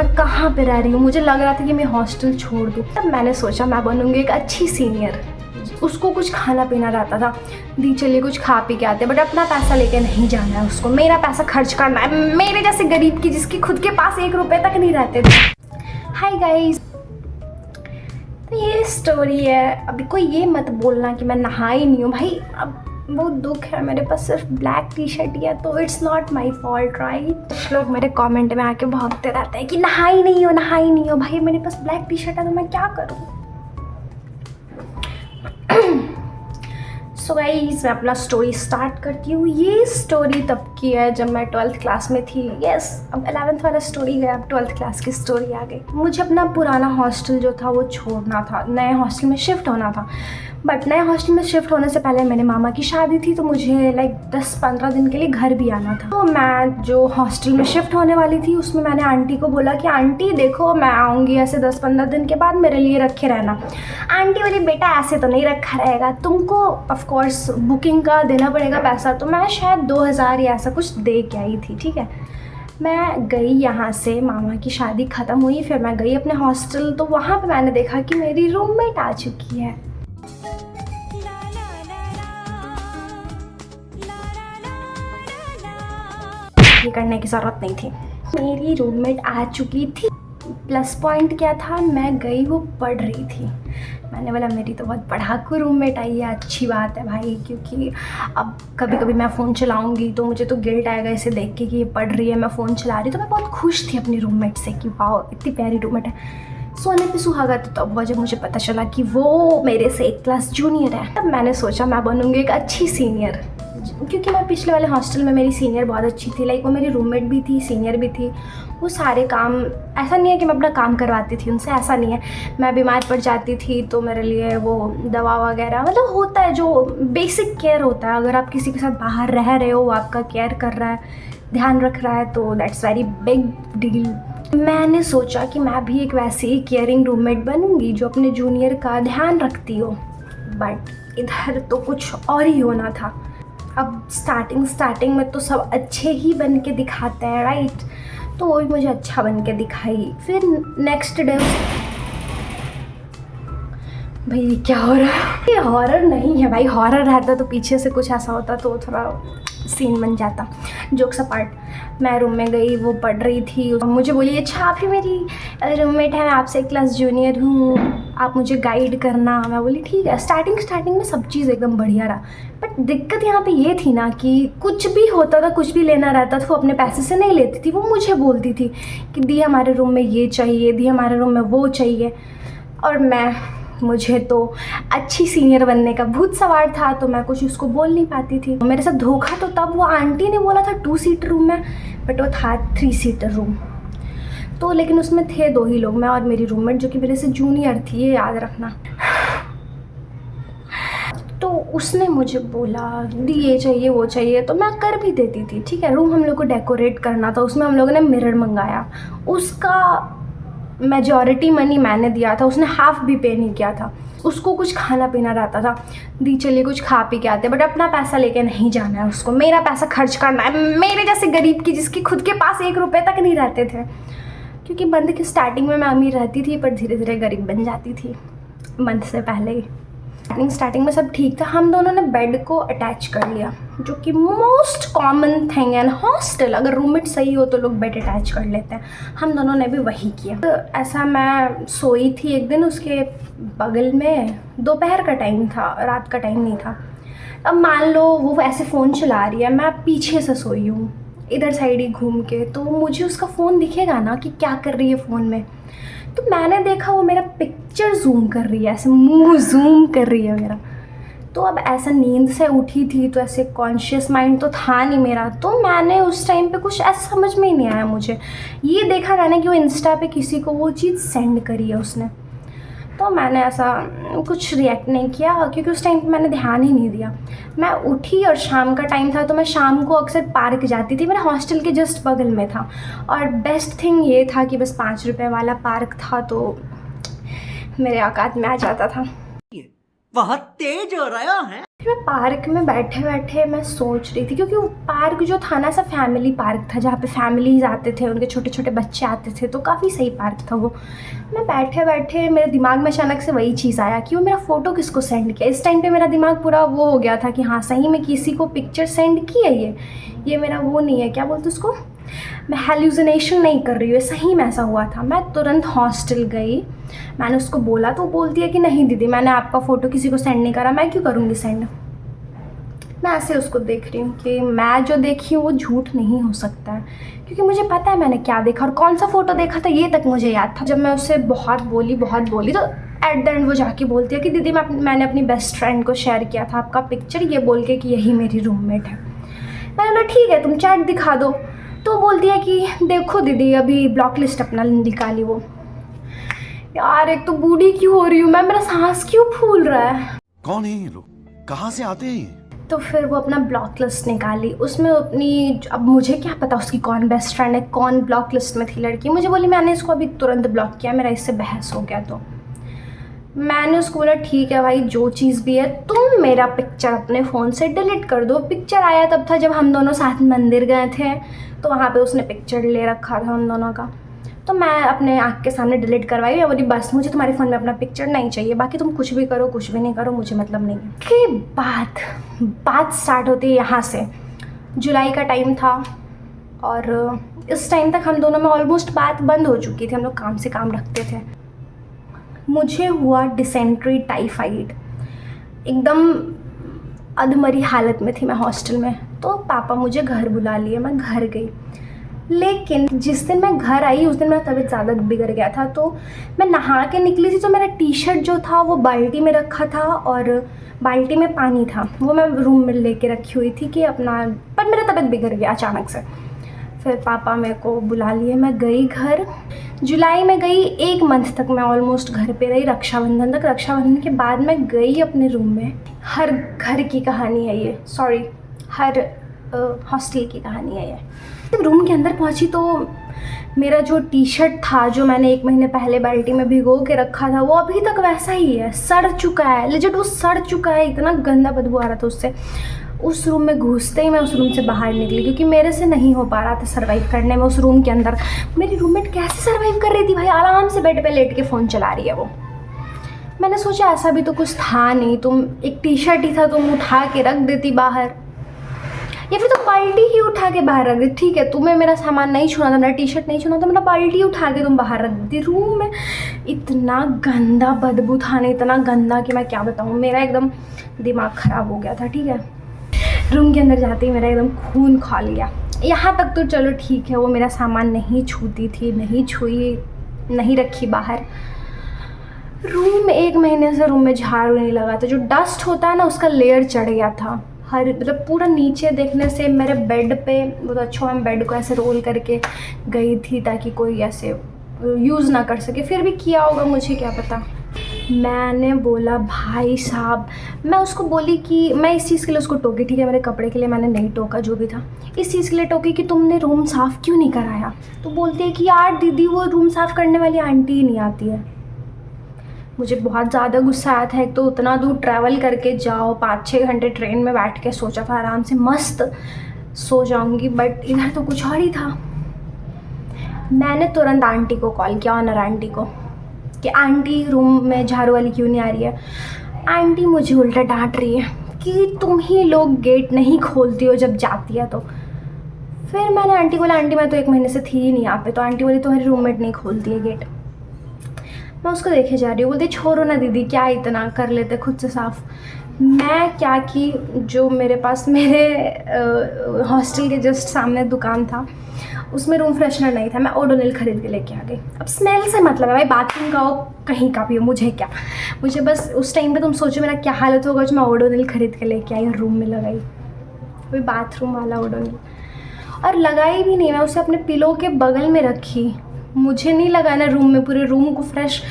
मैं कहाँ पे रह रही हूँ, मुझे लग रहा था कि मैं हॉस्टल छोड़ दूँ। तब मैंने सोचा मैं बनूँगी एक अच्छी सीनियर। उसको कुछ खाना पीना रहता था, दी चलिए कुछ खा पी के आते, बट अपना पैसा लेके नहीं जाना है उसको, मेरा पैसा खर्च करना है, मेरे जैसे गरीब की जिसकी खुद के पास 1 रुपये तक नहीं रहते थे। हाय गाइस, तो ये स्टोरी है। अभी कोई ये मत बोलना कि मैं नहाई नहीं हूँ भाई, अब बहुत दुख है, मेरे पास सिर्फ ब्लैक टी शर्ट ही है, तो it's not my fault right. कुछ लोग मेरे कमेंट में आके भागते रहते हैं कि नहाई नहीं हो नहाई नहीं हो। भाई मेरे पास ब्लैक टी शर्ट है तो मैं क्या करूँ। सो गाइस, मैं अपना स्टोरी स्टार्ट करती हूँ। ये स्टोरी तब की है जब मैं 12th क्लास में थी। यस, अब 11th वाला स्टोरी गया, अब 12th क्लास की स्टोरी आ गई। मुझे अपना पुराना हॉस्टल जो था वो छोड़ना था, नए हॉस्टल में शिफ्ट होना था। बट नए हॉस्टल में शिफ्ट होने से पहले मेरे मामा की शादी थी, तो मुझे लाइक 10-15 दिन के लिए घर भी आना था। तो मैं जो हॉस्टल में शिफ्ट होने वाली थी उसमें मैंने आंटी को बोला कि आंटी देखो मैं आऊँगी ऐसे 10-15 दिन के बाद, मेरे लिए रखे रहना। आंटी बोली बेटा ऐसे तो नहीं रखा रहेगा, तुमको ऑफकोर्स बुकिंग का देना पड़ेगा पैसा। तो मैं शायद 2000 या ऐसा कुछ दे के आई थी। ठीक है, मैं गई यहाँ से, मामा की शादी ख़त्म हुई, फिर मैं गई अपने हॉस्टल। तो वहाँ पे मैंने देखा कि मेरी रूममेट आ चुकी है। ये करने की ज़रूरत नहीं थी, मेरी रूममेट आ चुकी थी। प्लस पॉइंट क्या था, मैं गई वो पढ़ रही थी। मैंने बोला मेरी तो बहुत पढ़ाकू रूममेट आई है, अच्छी बात है भाई, क्योंकि अब कभी कभी मैं फ़ोन चलाऊंगी तो मुझे तो गिल्ट आएगा इसे देख के कि ये पढ़ रही है, मैं फ़ोन चला रही। तो मैं बहुत खुश थी अपनी रूममेट से कि वाह इतनी प्यारी रूममेट है। सोने पे सुहागा तो तब हुआ जब मुझे पता चला कि वो मेरे से 1 क्लास जूनियर है। तब मैंने सोचा मैं बनूँगी एक अच्छी सीनियर, क्योंकि मैं पिछले वाले हॉस्टल में मेरी सीनियर बहुत अच्छी थी। लाइक वो मेरी रूममेट भी थी, सीनियर भी थी। वो सारे काम, ऐसा नहीं है कि मैं अपना काम करवाती थी उनसे, ऐसा नहीं है। मैं बीमार पड़ जाती थी तो मेरे लिए वो दवा वगैरह, मतलब होता है जो बेसिक केयर होता है। अगर आप किसी के साथ बाहर रह रहे हो, वो आपका केयर कर रहा है, ध्यान रख रहा है, तो दैट्स वेरी बिग डील। मैंने सोचा कि मैं भी एक वैसी ही केयरिंग रूममेट बनूंगी जो अपने जूनियर का ध्यान रखती हो। बट इधर तो कुछ और ही होना था। अब स्टार्टिंग में तो सब अच्छे ही बन के दिखाते हैं राइट, तो वो भी मुझे अच्छा बन के दिखाई। फिर नेक्स्ट डे भाई ये क्या हो रहा है, ये हॉरर नहीं है भाई, हॉरर रहता तो पीछे से कुछ ऐसा होता तो थोड़ा सीन बन जाता। जोक्स अपार्ट, मैं रूम में गई, वो पढ़ रही थी, मुझे बोली अच्छा आप ही मेरी रूममेट है, मैं आपसे 1 क्लास जूनियर हूँ, आप मुझे गाइड करना। मैं बोली ठीक है। स्टार्टिंग में सब चीज़ एकदम बढ़िया रहा, बट दिक्कत यहाँ पे ये थी ना कि कुछ भी होता था, कुछ भी लेना रहता था, वो अपने पैसे से नहीं लेती थी, वो मुझे बोलती थी कि दी हमारे रूम में ये चाहिए, दी हमारे रूम में वो चाहिए। और मुझे तो अच्छी सीनियर बनने का भूत सवार था, तो मैं कुछ उसको बोल नहीं पाती थी। मेरे साथ धोखा तो तब वो आंटी ने बोला था 2 सीटर रूम में, बट वो था 3 सीटर रूम। तो लेकिन उसमें थे 2 ही लोग, मैं और मेरी रूममेट जो कि मेरे से जूनियर थी, ये याद रखना। तो उसने मुझे बोला दी ये चाहिए वो चाहिए, तो मैं कर भी देती थी। ठीक है, रूम हम लोग को डेकोरेट करना था, उसमें हम लोगों ने मिरर मंगाया, उसका मेजॉरिटी मनी मैंने दिया था, उसने हाफ भी पे नहीं किया था। उसको कुछ खाना पीना रहता था, दी चलिए कुछ खा पी के आते, बट अपना पैसा लेके नहीं जाना है उसको, मेरा पैसा खर्च करना है, मेरे जैसे गरीब की जिसकी खुद के पास 1 रुपये तक नहीं रहते थे। क्योंकि मंथ की स्टार्टिंग में मैं अमीर रहती थी, पर धीरे धीरे गरीब बन जाती थी मंथ से पहले ही। स्टार्टिंग में सब ठीक था, हम दोनों ने बेड को अटैच कर लिया, जो कि मोस्ट कॉमन थिंग है हॉस्टल। अगर रूममेट सही हो तो लोग बेड अटैच कर लेते हैं, हम दोनों ने भी वही किया। तो ऐसा मैं सोई थी एक दिन, उसके बगल में दोपहर का टाइम था, रात का टाइम नहीं था। अब मान लो वो ऐसे फ़ोन चला रही है, मैं पीछे से सोई हूँ इधर साइड ही घूम के, तो मुझे उसका फ़ोन दिखेगा ना कि क्या कर रही है फ़ोन में। तो मैंने देखा वो मेरा पिक्चर जूम कर रही है, ऐसे मुंह जूम कर रही है मेरा। तो अब ऐसा नींद से उठी थी तो ऐसे कॉन्शियस माइंड तो था नहीं मेरा, तो मैंने उस टाइम पे कुछ ऐसा समझ में ही नहीं आया। मुझे ये देखा मैंने कि वो इंस्टा पे किसी को वो चीज़ सेंड करी है उसने, तो मैंने ऐसा कुछ रिएक्ट नहीं किया, क्योंकि उस टाइम पे मैंने ध्यान ही नहीं दिया। मैं उठी और शाम का टाइम था, तो मैं शाम को अक्सर पार्क जाती थी, मेरे हॉस्टल के जस्ट बगल में था। और बेस्ट थिंग ये था कि बस 5 रुपये वाला पार्क था, तो मेरे औकात में आ जाता था। बहुत तेज हो रहा है। फिर मैं पार्क में बैठे बैठे मैं सोच रही थी, क्योंकि वो पार्क जो था ना ऐसा फैमिली पार्क था जहाँ पे फैमिलीज आते थे, उनके छोटे छोटे बच्चे आते थे, तो काफ़ी सही पार्क था वो। मैं बैठे बैठे मेरे दिमाग में अचानक से वही चीज़ आया कि वो मेरा फ़ोटो किसको सेंड किया। इस टाइम पे मेरा दिमाग पूरा वो हो गया था कि हाँ सही में किसी को पिक्चर सेंड की है ये मेरा वो नहीं है, क्या बोलते उसको, मैं हेल्यूसिनेशन नहीं कर रही हूँ, सही में ऐसा हुआ था। मैं तुरंत हॉस्टल गई, मैंने उसको बोला तो वो बोलती है कि नहीं दीदी मैंने आपका फ़ोटो किसी को सेंड नहीं करा, मैं क्यों करूँगी सेंड। मैं ऐसे उसको देख रही हूँ कि मैं जो देखी हूँ वो झूठ नहीं हो सकता है, क्योंकि मुझे पता है मैंने क्या देखा और कौन सा फ़ोटो देखा था ये तक मुझे याद था। जब मैं उससे बहुत बोली तो एट द एंड वो जाके बोलती है कि दीदी मैंने अपनी बेस्ट फ्रेंड को शेयर किया था आपका पिक्चर, ये बोल के कि यही मेरी रूममेट है। मैंने बोला ठीक है तुम चैट दिखा दो, तो बोलती है कि देखो दीदी अभी ब्लॉक लिस्ट अपना निकाली वो। यार एक तो बूढ़ी क्यों हो रही हूँ मैं, मेरा सांस क्यों फूल रहा है। कौन है ये लोग, कहाँ से आते हैं? तो फिर वो अपना ब्लॉक लिस्ट निकाली, उसमें अपनी, अब मुझे क्या पता उसकी कौन बेस्ट फ्रेंड है, कौन ब्लॉक लिस्ट में थी लड़की। मुझे बोली मैंने इसको अभी तुरंत ब्लॉक किया, मेरा इससे बहस हो गया। तो मैंने उसको बोला ठीक है भाई जो चीज़ भी है तुम मेरा पिक्चर अपने फ़ोन से डिलीट कर दो। पिक्चर आया तब था जब हम दोनों साथ मंदिर गए थे, तो वहाँ पे उसने पिक्चर ले रखा था हम दोनों का, तो मैं अपने आँख के सामने डिलीट करवाई। मैं बोली बस मुझे तुम्हारे फ़ोन में अपना पिक्चर नहीं चाहिए, बाकी तुम कुछ भी करो कुछ भी नहीं करो मुझे मतलब नहीं है। कि बात स्टार्ट होती है यहाँ से। जुलाई का टाइम था और इस टाइम तक हम दोनों में ऑलमोस्ट बात बंद हो चुकी थी, हम लोग काम से काम रखते थे। मुझे हुआ डिसेंट्री टाइफाइड, एकदम अधमरी हालत में थी मैं हॉस्टल में। तो पापा मुझे घर बुला लिए, मैं घर गई। लेकिन जिस दिन मैं घर आई उस दिन मेरा तबीयत ज़्यादा बिगड़ गया था, तो मैं नहा के निकली थी तो मेरा टी शर्ट जो था वो बाल्टी में रखा था और बाल्टी में पानी था, वो मैं रूम में लेके रखी हुई थी कि अपना, पर मेरा तबीयत बिगड़ गया अचानक से। फिर पापा मेरे को बुला लिए, मैं गई घर। जुलाई में गई, 1 मंथ तक मैं ऑलमोस्ट घर पे रही, रक्षाबंधन तक। रक्षाबंधन के बाद मैं गई अपने रूम में। हर घर की कहानी है ये, सॉरी हर हॉस्टल की कहानी है ये। जब रूम के अंदर पहुंची तो मेरा जो टी शर्ट था जो मैंने 1 महीने पहले बाल्टी में भिगो के रखा था वो अभी तक वैसा ही है, सड़ चुका है, लेजिट वो सड़ चुका है, इतना गंदा बदबू आ रहा था उससे। उस रूम में घुसते ही मैं उस रूम से बाहर निकली, क्योंकि मेरे से नहीं हो पा रहा था सर्वाइव करने में उस रूम के अंदर। मेरी रूममेट कैसे सर्वाइव कर रही थी भाई, आराम से बेड पे लेट के फ़ोन चला रही है वो। मैंने सोचा ऐसा भी तो कुछ था नहीं, तुम एक टी शर्ट ही था तुम उठा के रख देती बाहर, या फिर तुम बाल्टी ही उठा के बाहर रख देती। ठीक है तुम्हें मेरा सामान नहीं छूना था, मेरा टी शर्ट नहीं छूना था, मेरा बाल्टी उठा के तुम बाहर रख देती। रूम में इतना गंदा बदबू था ना, इतना गंदा कि मैं क्या बताऊँ, मेरा एकदम दिमाग ख़राब हो गया था। ठीक है रूम के अंदर जाते ही मेरा एकदम खून खौल गया। यहाँ तक तो चलो ठीक है, वो मेरा सामान नहीं छूती थी, नहीं छुई, नहीं रखी बाहर। रूम में 1 महीने से रूम में झाड़ू नहीं लगा था, जो डस्ट होता है ना उसका लेयर चढ़ गया था हर, मतलब पूरा नीचे देखने से मेरे बेड पे। वो तो अच्छा मैं बेड को ऐसे रोल करके गई थी ताकि कोई ऐसे यूज़ ना कर सके, फिर भी किया होगा मुझे क्या पता। मैंने बोला भाई साहब, मैं उसको बोली कि मैं इस चीज़ के लिए उसको टोकी, ठीक है मेरे कपड़े के लिए मैंने नहीं टोका जो भी था, इस चीज़ के लिए टोकी कि तुमने रूम साफ़ क्यों नहीं कराया। तो बोलती है कि यार दीदी वो रूम साफ़ करने वाली आंटी ही नहीं आती है। मुझे बहुत ज़्यादा गुस्सा आया था, एक तो उतना दूर ट्रैवल करके जाओ, 5-6 घंटे ट्रेन में बैठ के, सोचा था आराम से मस्त सो जाऊंगी, बट इधर तो कुछ और ही था। मैंने तुरंत आंटी को कॉल किया, ऑनर आंटी को, कि आंटी रूम में झाड़ू वाली क्यों नहीं आ रही है। आंटी मुझे उल्टा डांट रही है कि तुम ही लोग गेट नहीं खोलती हो जब जाती है तो। फिर मैंने आंटी को बोला आंटी मैं तो 1 महीने से थी ही नहीं यहाँ पे, तो आंटी बोली तुम्हारी रूममेट नहीं खोलती है गेट। मैं उसको देखे जा रही हूँ, बोलती छोड़ो ना दीदी क्या इतना, कर लेते खुद से साफ़। मैं क्या कि जो मेरे पास मेरे हॉस्टल के जस्ट सामने दुकान था उसमें रूम फ्रेशनर नहीं था, मैं ओडोनिल ख़रीद के लेके आ गई। अब स्मेल से मतलब है भाई, बाथरूम का हो कहीं का भी हो, मुझे क्या, मुझे बस उस टाइम पे तुम सोचो मेरा क्या हालत होगा जो मैं ओडोनिल ख़रीद के लेके आई और रूम में लगाई, वही बाथरूम वाला ओडोनिल। और लगाई भी नहीं, मैं उसे अपने पिलो के बगल में रखी, मुझे नहीं लगाना रूम में, पूरे रूम को फ्रेश,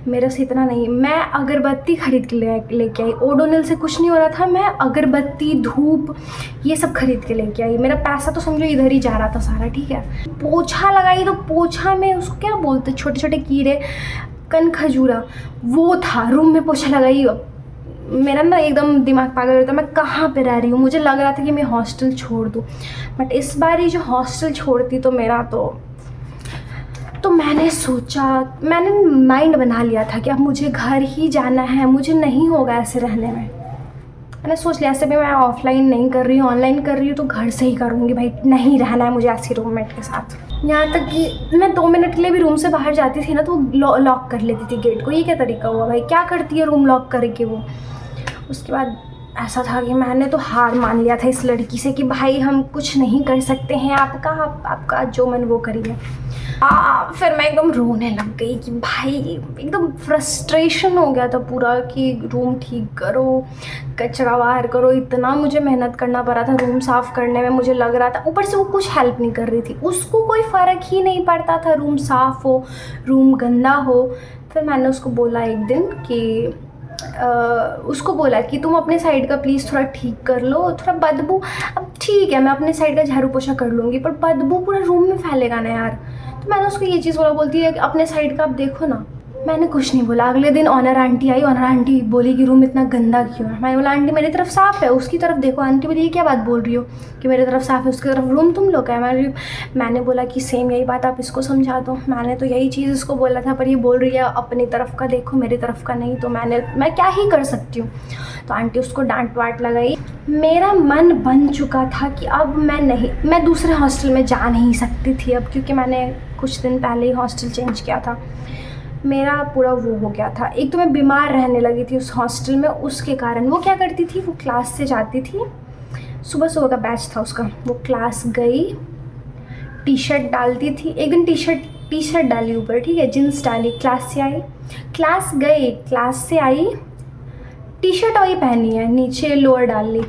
मेरे से इतना नहीं। मैं अगरबत्ती खरीद के लेके आई, ओडोनिल से कुछ नहीं हो रहा था, मैं अगरबत्ती धूप ये सब खरीद के लेके आई। मेरा पैसा तो समझो इधर ही जा रहा था सारा। ठीक है पोछा लगाई तो पोछा में उसको क्या बोलते, छोटे छोटे कीड़े, कन खजूरा वो था, रूम में पोछा लगाई मेरा ना एकदम दिमाग पागल होता, मैं कहाँ पे रह रही हूँ। मुझे लग रहा था कि मैं हॉस्टल छोड़ दूँ, बट इस बार ही जो हॉस्टल छोड़ती तो मेरा तो मैंने सोचा, मैंने माइंड बना लिया था कि अब मुझे घर ही जाना है, मुझे नहीं होगा ऐसे रहने में। मैंने सोच लिया ऐसे भी मैं ऑफलाइन नहीं कर रही हूँ, ऑनलाइन कर रही हूँ, तो घर से ही करूँगी भाई, नहीं रहना है मुझे ऐसी रूममेट के साथ। यहाँ तक कि मैं 2 मिनट के लिए भी रूम से बाहर जाती थी ना तो लॉक कर लेती थी गेट को। ये क्या तरीका हुआ भाई, क्या करती है रूम लॉक करके वो। उसके बाद ऐसा था कि मैंने तो हार मान लिया था इस लड़की से कि भाई हम कुछ नहीं कर सकते हैं, आपका जो मन वो करिए। फिर मैं एकदम रोने लग गई कि भाई एकदम फ्रस्ट्रेशन हो गया था पूरा कि रूम ठीक करो, कचरा बाहर करो। इतना मुझे मेहनत करना पड़ा था रूम साफ़ करने में, मुझे लग रहा था। ऊपर से वो कुछ हेल्प नहीं कर रही थी, उसको कोई फ़र्क ही नहीं पड़ता था रूम साफ़ हो रूम गंदा हो। फिर मैंने उसको बोला एक दिन कि उसको बोला कि तुम अपने साइड का प्लीज़ थोड़ा ठीक कर लो, थोड़ा बदबू, अब ठीक है मैं अपने साइड का झाड़ू पोछा कर लूँगी पर बदबू पूरा रूम में फैलेगा ना यार। तो मैंने उसको ये चीज़ बोला, बोलती है कि अपने साइड का आप देखो ना। मैंने कुछ नहीं बोला। अगले दिन ऑनर आंटी आई, ऑनर आंटी बोली कि रूम इतना गंदा क्यों है। मैंने बोला आंटी मेरी तरफ साफ़ है, उसकी तरफ देखो। आंटी बोली ये क्या बात बोल रही हो कि मेरी तरफ साफ़ है उसकी तरफ रूम तुम लोग है। मैंने बोला कि सेम यही बात आप इसको समझा दो, मैंने तो यही चीज़ इसको बोला था पर ये बोल रही है अपनी तरफ का देखो मेरी तरफ का नहीं, तो मैं क्या ही कर सकती हूँ। तो आंटी उसको डांट वाट लगाई। मेरा मन बन चुका था कि अब मैं दूसरे हॉस्टल में जा नहीं सकती थी अब, क्योंकि मैंने कुछ दिन पहले ही हॉस्टल चेंज किया था। मेरा पूरा वो हो गया था। एक तो मैं बीमार रहने लगी थी उस हॉस्टल में, उसके कारण। वो क्या करती थी, वो क्लास से जाती थी, सुबह सुबह का बैच था उसका, वो क्लास गई, टी शर्ट डालती थी। एक दिन टी शर्ट डाली ऊपर, ठीक है, जीन्स डाली, क्लास से आई, क्लास गई, क्लास से आई, टी शर्ट वही पहनी है, नीचे लोअर डाल ली।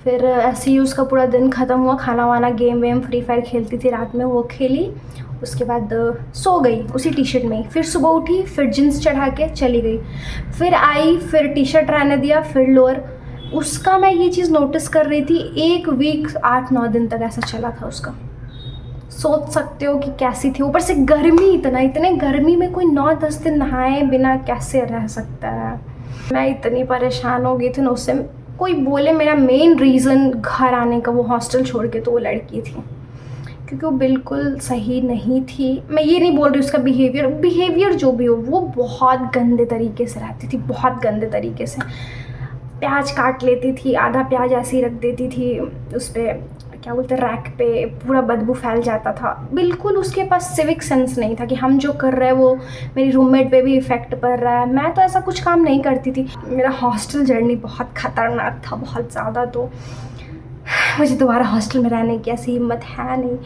फिर ऐसे ही उसका पूरा दिन ख़त्म हुआ। खाना वाना, गेम वेम, फ्री फायर खेलती थी रात में, वो खेली। उसके बाद सो गई उसी टी शर्ट में ही। फिर सुबह उठी, फिर जीन्स चढ़ा के चली गई, फिर आई, फिर टी शर्ट रहने दिया, फिर लोअर। उसका मैं ये चीज़ नोटिस कर रही थी, 1 वीक 8-9 दिन तक ऐसा चला था उसका। सोच सकते हो कि कैसी थी। ऊपर से गर्मी, इतने गर्मी में कोई 9-10 दिन नहाए बिना कैसे रह सकता है। मैं इतनी परेशान हो गई थी ना उससे। कोई बोले मेरा मेन रीज़न घर आने का वो हॉस्टल छोड़ के, तो वो लड़की थी, क्योंकि वो बिल्कुल सही नहीं थी। मैं ये नहीं बोल रही उसका बिहेवियर जो भी हो, वो बहुत गंदे तरीके से रहती थी, बहुत गंदे तरीके से। प्याज काट लेती थी, आधा प्याज ऐसे ही रख देती थी उस पर, क्या बोलते हैं, रैक पे, पूरा बदबू फैल जाता था। बिल्कुल उसके पास सिविक सेंस नहीं था कि हम जो कर रहे हैं वो मेरी रूममेट पे भी इफ़ेक्ट पड़ रहा है। मैं तो ऐसा कुछ काम नहीं करती थी। मेरा हॉस्टल जर्नी बहुत ख़तरनाक था, बहुत ज़्यादा। तो मुझे दोबारा हॉस्टल में रहने की ऐसी हिम्मत है नहीं।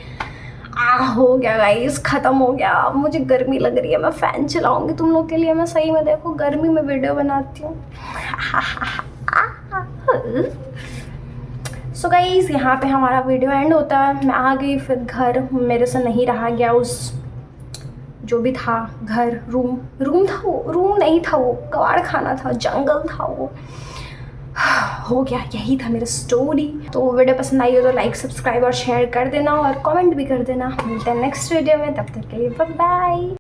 हो गया गाइस, ख़त्म हो गया। अब मुझे गर्मी लग रही है, मैं फ़ैन चलाऊँगी तुम लोग के लिए। मैं सही में देखो गर्मी में वीडियो बनाती हूँ। सो गाइस यहाँ पे हमारा वीडियो एंड होता है। मैं आ गई फिर घर, मेरे से नहीं रहा गया उस जो भी था घर, रूम था वो, रूम नहीं था वो, कबाड़ खाना था, जंगल था वो। हो गया, यही था मेरा स्टोरी। तो वीडियो पसंद आई हो तो लाइक, सब्सक्राइब और शेयर कर देना और कमेंट भी कर देना। मिलते हैं नेक्स्ट वीडियो में, तब तक के लिए बाय बाय।